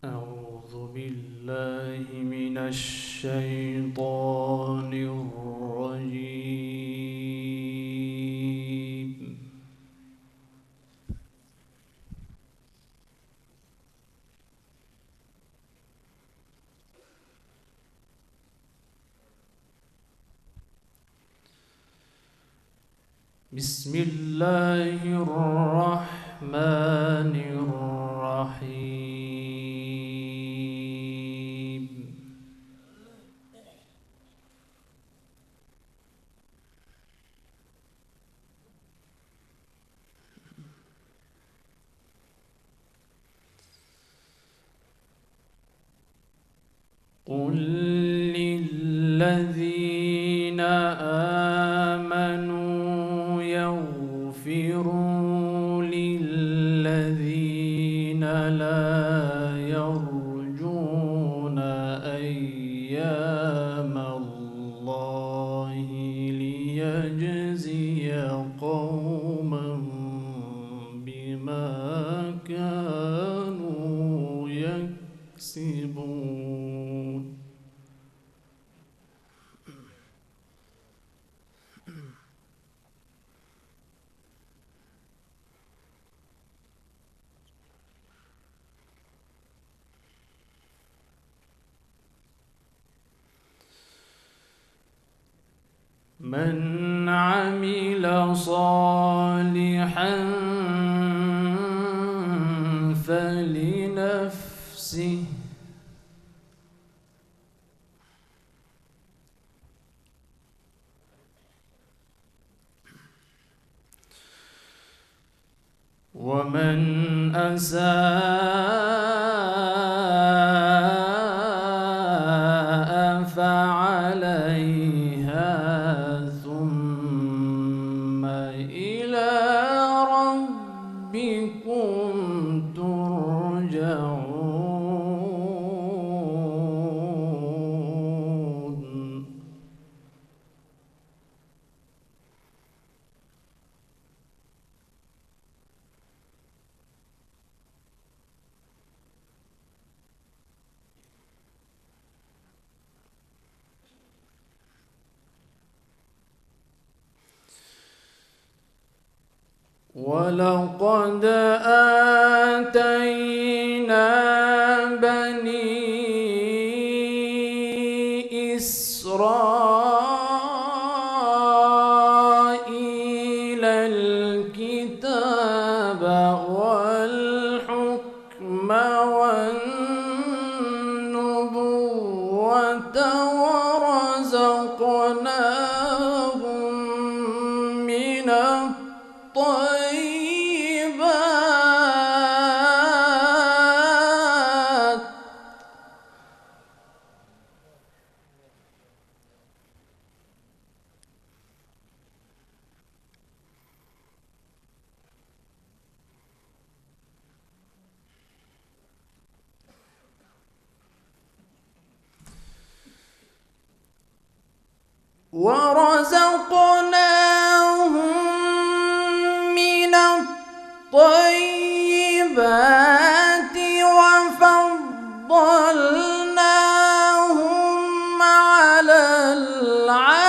أعوذ بالله من الشيطان الرجيم. بسم الله الرحمن الرحيم. قل للذين آمنوا يغفروا للذين لا يرجون أيام الله ليجزي قوما بما كانوا يكسبون. من عمل صالحا فلنفسه ومن أساء فعليها ثم إلى ربكم ترجعون. ولقد آتينا بني إسرائيل الكتاب والحكم والنبوة ورزقناهم من الطيبات ورزقناهم من الطيبات وفضلناهم على العالمين.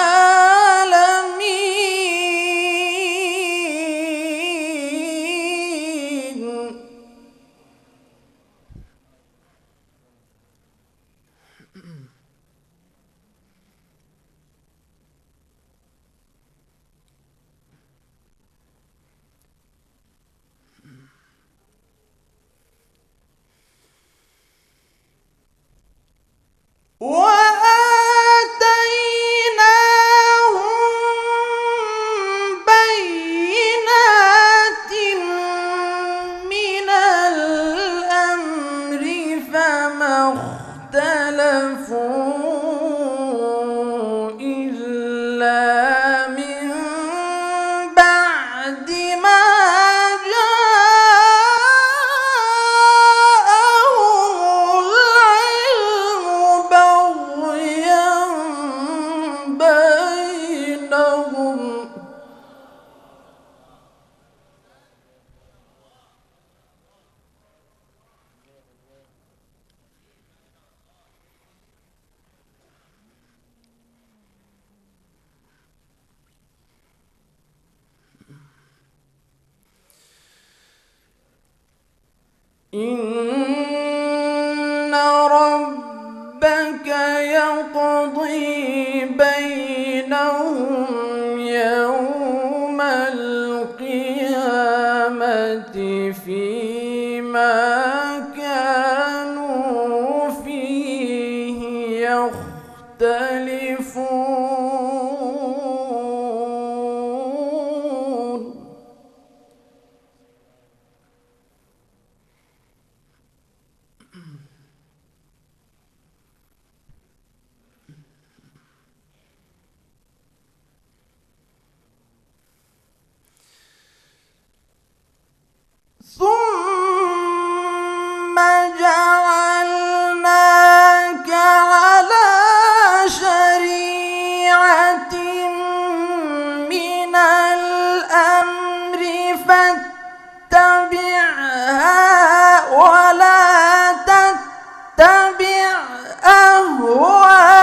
إن ربك يقضي بينهم يوم القيامة فيما كانوا فيه يختلفون. ثم جعلناك على شريعة من الأمر فاتبعها ولا تتبع أهواء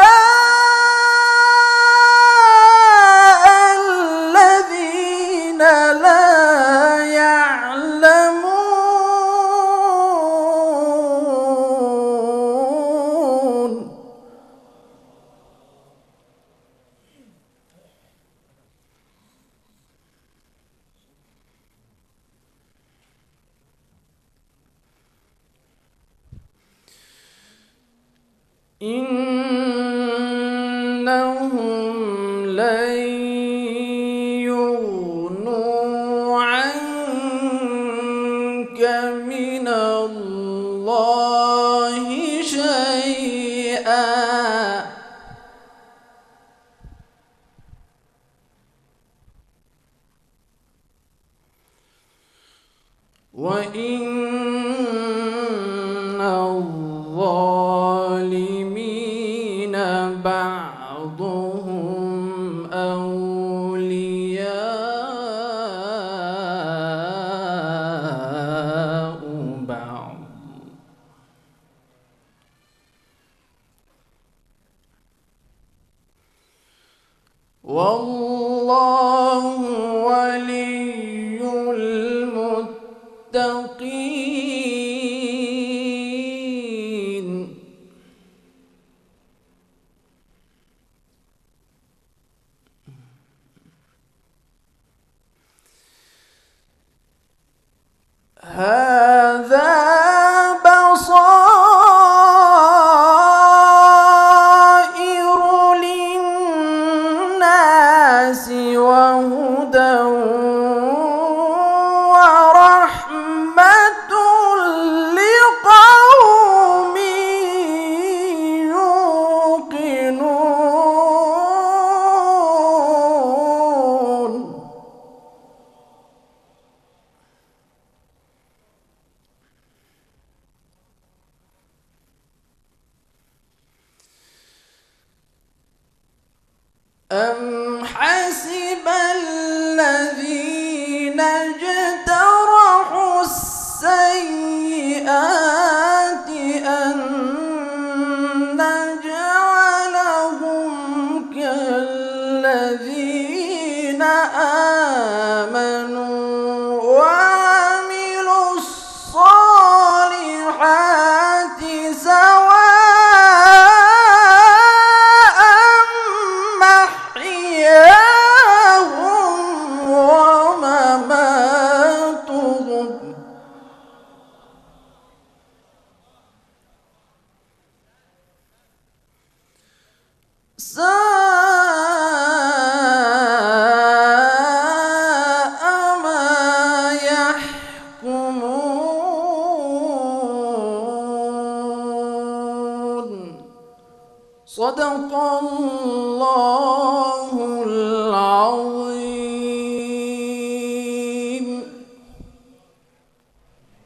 الذين لا يعلمون. إنهم لن يغنوا عنك من الله شيئا وإن الظالمين بعضهم أولياء بعض. والله ولي المتقين. هذا بصائر للناس وهدى ورحمة لقوم يوقنون. أم حسب الذين اجترحوا السيئات أن نجعلهم كالذين آمنوا وعملوا الصالحات سواء محياهم ومماتهم ساء ما يحكمون. صدق الله العظيم.